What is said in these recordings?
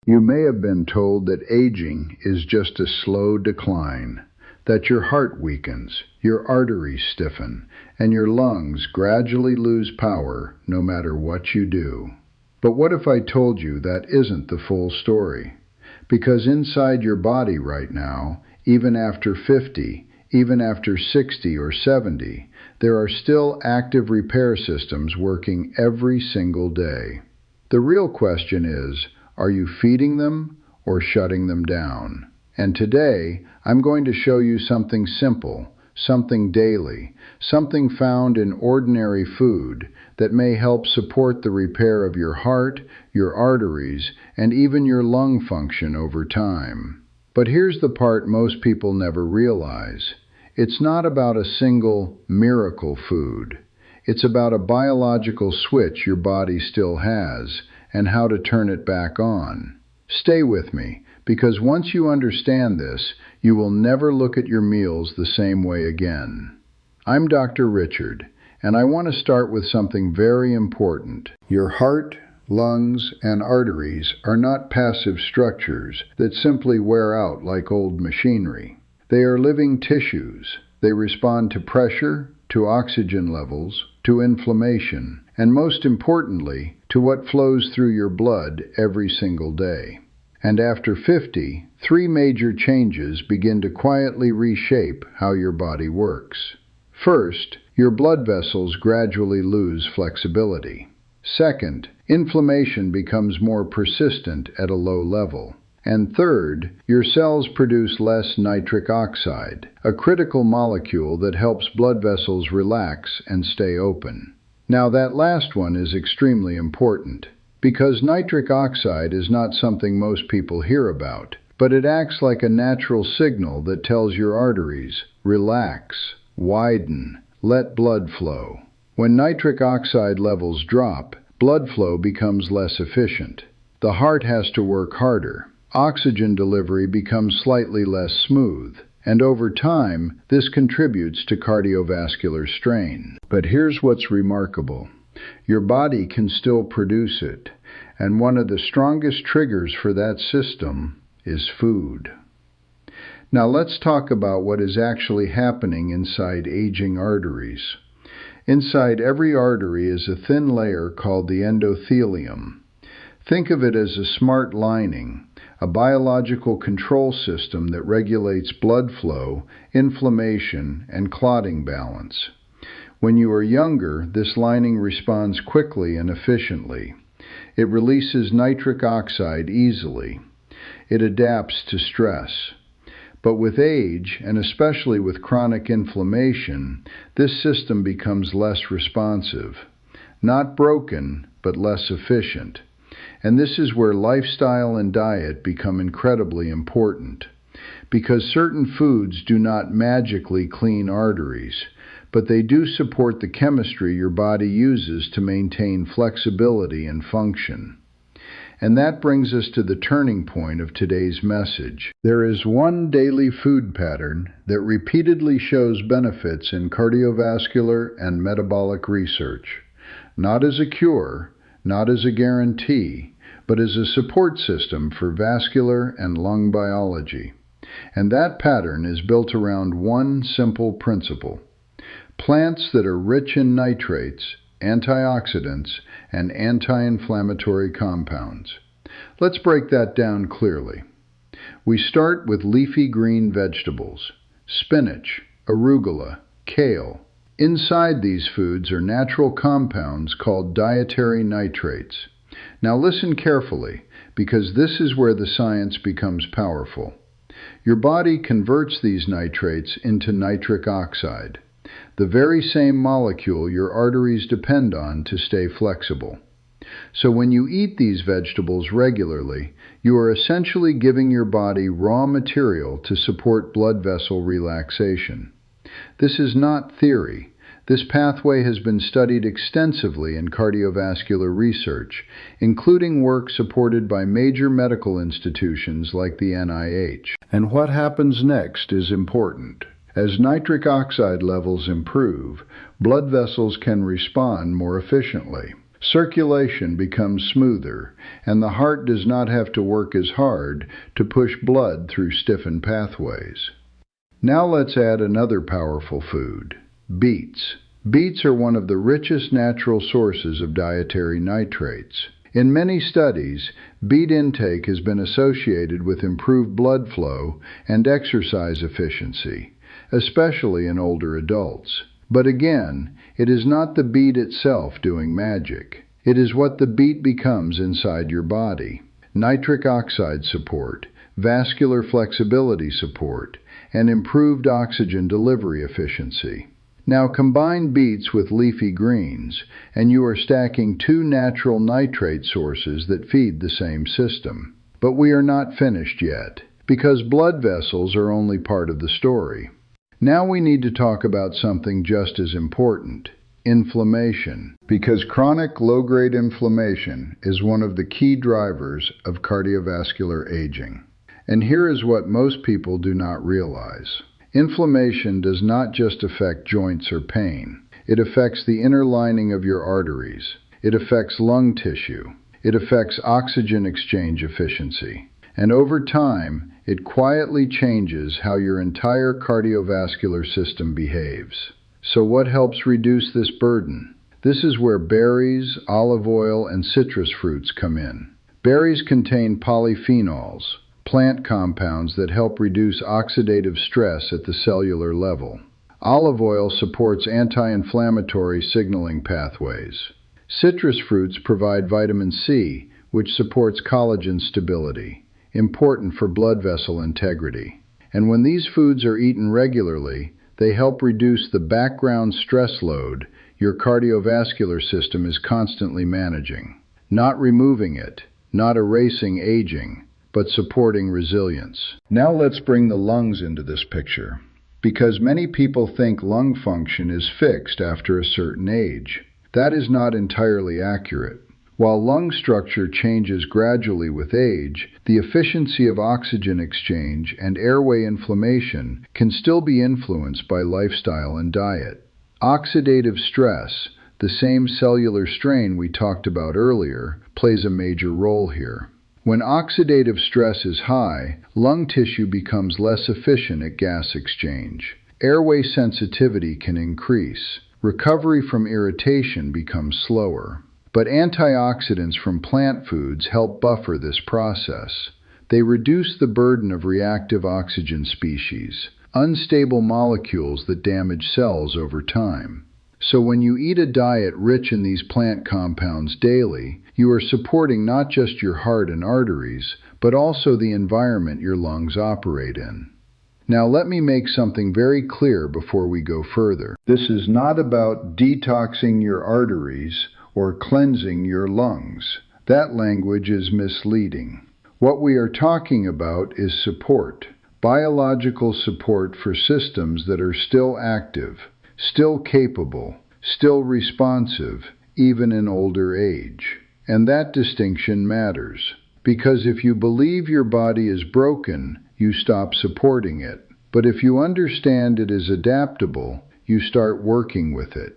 You may have been told that aging is just a slow decline, that your heart weakens, your arteries stiffen, and your lungs gradually lose power no matter what you do. But what if I told you that isn't the full story? Because inside your body right now, even after 50, even after 60 or 70, there are still active repair systems working every single day. The real question is, are you feeding them or shutting them down? And today, I'm going to show you something simple, something daily, something found in ordinary food that may help support the repair of your heart, your arteries, and even your lung function over time. But here's the part most people never realize. It's not about a single miracle food. It's about a biological switch your body still has and how to turn it back on. Stay with me, because once you understand this, you will never look at your meals the same way again. I'm Dr. Richard, and I want to start with something very important. Your heart, lungs, and arteries are not passive structures that simply wear out like old machinery. They are living tissues. They respond to pressure, to oxygen levels, to inflammation, and most importantly, to what flows through your blood every single day. And after 50, three major changes begin to quietly reshape how your body works. First, your blood vessels gradually lose flexibility. Second, inflammation becomes more persistent at a low level. And third, your cells produce less nitric oxide, a critical molecule that helps blood vessels relax and stay open. Now that last one is extremely important, because nitric oxide is not something most people hear about, but it acts like a natural signal that tells your arteries, relax, widen, let blood flow. When nitric oxide levels drop, blood flow becomes less efficient. The heart has to work harder. Oxygen delivery becomes slightly less smooth, and over time, this contributes to cardiovascular strain. But here's what's remarkable. Your body can still produce it, and one of the strongest triggers for that system is food. Now let's talk about what is actually happening inside aging arteries. Inside every artery is a thin layer called the endothelium. Think of it as a smart lining, a biological control system that regulates blood flow, inflammation, and clotting balance. When you are younger, this lining responds quickly and efficiently. It releases nitric oxide easily. It adapts to stress. But with age, and especially with chronic inflammation, this system becomes less responsive. Not broken, but less efficient. And this is where lifestyle and diet become incredibly important. Because certain foods do not magically clean arteries, but they do support the chemistry your body uses to maintain flexibility and function. And that brings us to the turning point of today's message. There is one daily food pattern that repeatedly shows benefits in cardiovascular and metabolic research. Not as a cure, not as a guarantee, but as a support system for vascular and lung biology. And that pattern is built around one simple principle. Plants that are rich in nitrates, antioxidants, and anti-inflammatory compounds. Let's break that down clearly. We start with leafy green vegetables, spinach, arugula, kale. Inside these foods are natural compounds called dietary nitrates. Now listen carefully, because this is where the science becomes powerful. Your body converts these nitrates into nitric oxide, the very same molecule your arteries depend on to stay flexible. So when you eat these vegetables regularly, you are essentially giving your body raw material to support blood vessel relaxation. This is not theory. This pathway has been studied extensively in cardiovascular research, including work supported by major medical institutions like the NIH. And what happens next is important. As nitric oxide levels improve, blood vessels can respond more efficiently. Circulation becomes smoother, and the heart does not have to work as hard to push blood through stiffened pathways. Now let's add another powerful food: beets. Beets are one of the richest natural sources of dietary nitrates. In many studies, beet intake has been associated with improved blood flow and exercise efficiency, especially in older adults. But again, it is not the beet itself doing magic. It is what the beet becomes inside your body: nitric oxide support, vascular flexibility support, and improved oxygen delivery efficiency. Now combine beets with leafy greens, and you are stacking two natural nitrate sources that feed the same system. But we are not finished yet, because blood vessels are only part of the story. Now we need to talk about something just as important: inflammation. Because chronic low-grade inflammation is one of the key drivers of cardiovascular aging. And here is what most people do not realize. Inflammation does not just affect joints or pain. It affects the inner lining of your arteries. It affects lung tissue. It affects oxygen exchange efficiency. And over time, it quietly changes how your entire cardiovascular system behaves. So what helps reduce this burden? This is where berries, olive oil, and citrus fruits come in. Berries contain polyphenols, plant compounds that help reduce oxidative stress at the cellular level. Olive oil supports anti-inflammatory signaling pathways. Citrus fruits provide vitamin C, which supports collagen stability, important for blood vessel integrity. And when these foods are eaten regularly, they help reduce the background stress load your cardiovascular system is constantly managing. Not removing it, not erasing aging, but supporting resilience. Now let's bring the lungs into this picture, because many people think lung function is fixed after a certain age. That is not entirely accurate. While lung structure changes gradually with age, the efficiency of oxygen exchange and airway inflammation can still be influenced by lifestyle and diet. Oxidative stress, the same cellular strain we talked about earlier, plays a major role here. When oxidative stress is high, lung tissue becomes less efficient at gas exchange. Airway sensitivity can increase. Recovery from irritation becomes slower. But antioxidants from plant foods help buffer this process. They reduce the burden of reactive oxygen species, unstable molecules that damage cells over time. So when you eat a diet rich in these plant compounds daily, you are supporting not just your heart and arteries, but also the environment your lungs operate in. Now let me make something very clear before we go further. This is not about detoxing your arteries or cleansing your lungs. That language is misleading. What we are talking about is support, biological support for systems that are still active, still capable, still responsive, even in older age. And that distinction matters, because if you believe your body is broken, you stop supporting it. But if you understand it is adaptable, you start working with it.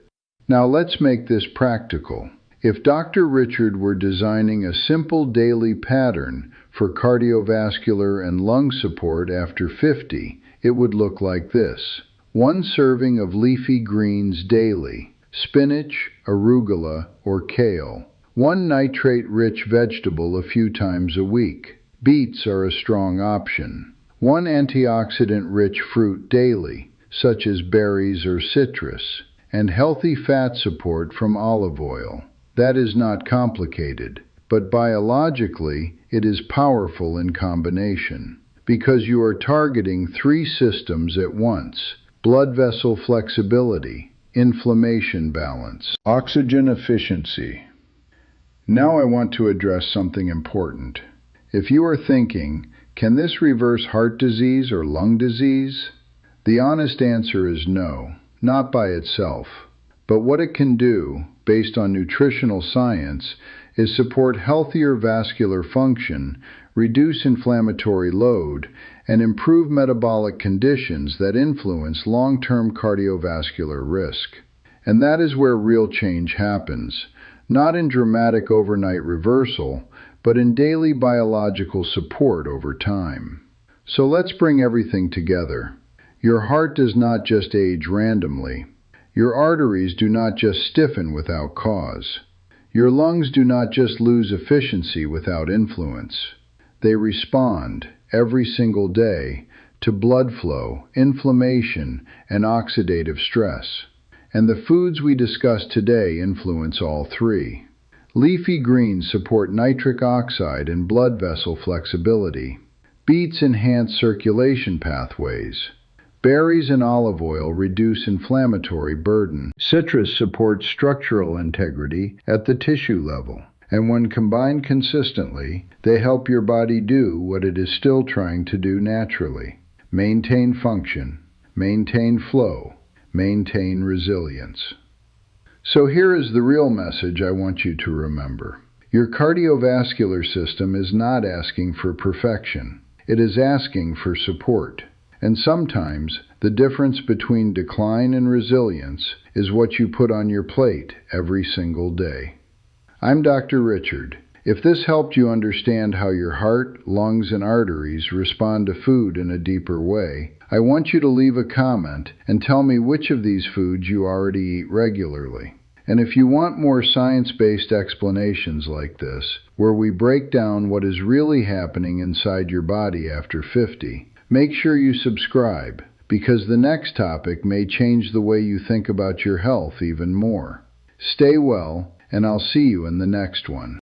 Now let's make this practical. If Dr. Richard were designing a simple daily pattern for cardiovascular and lung support after 50, it would look like this: 1 serving of leafy greens daily, spinach, arugula, or kale. 1 nitrate-rich vegetable a few times a week. Beets are a strong option. 1 antioxidant-rich fruit daily, such as berries or citrus, and healthy fat support from olive oil. That is not complicated, but biologically it is powerful in combination, because you are targeting 3 systems at once: blood vessel flexibility, inflammation balance, oxygen efficiency. Now I want to address something important. If you are thinking, can this reverse heart disease or lung disease? The honest answer is no, not by itself. But what it can do, based on nutritional science, is support healthier vascular function, reduce inflammatory load, and improve metabolic conditions that influence long-term cardiovascular risk. And that is where real change happens, not in dramatic overnight reversal, but in daily biological support over time. So let's bring everything together. Your heart does not just age randomly. Your arteries do not just stiffen without cause. Your lungs do not just lose efficiency without influence. They respond, every single day, to blood flow, inflammation, and oxidative stress. And the foods we discuss today influence all three. Leafy greens support nitric oxide and blood vessel flexibility. Beets enhance circulation pathways. Berries and olive oil reduce inflammatory burden. Citrus supports structural integrity at the tissue level. And when combined consistently, they help your body do what it is still trying to do naturally. Maintain function, maintain flow, maintain resilience. So here is the real message I want you to remember. Your cardiovascular system is not asking for perfection. It is asking for support. And sometimes the difference between decline and resilience is what you put on your plate every single day. I'm Dr. Richard. If this helped you understand how your heart, lungs, and arteries respond to food in a deeper way, I want you to leave a comment and tell me which of these foods you already eat regularly. And if you want more science-based explanations like this, where we break down what is really happening inside your body after 50, make sure you subscribe, because the next topic may change the way you think about your health even more. Stay well, and I'll see you in the next one.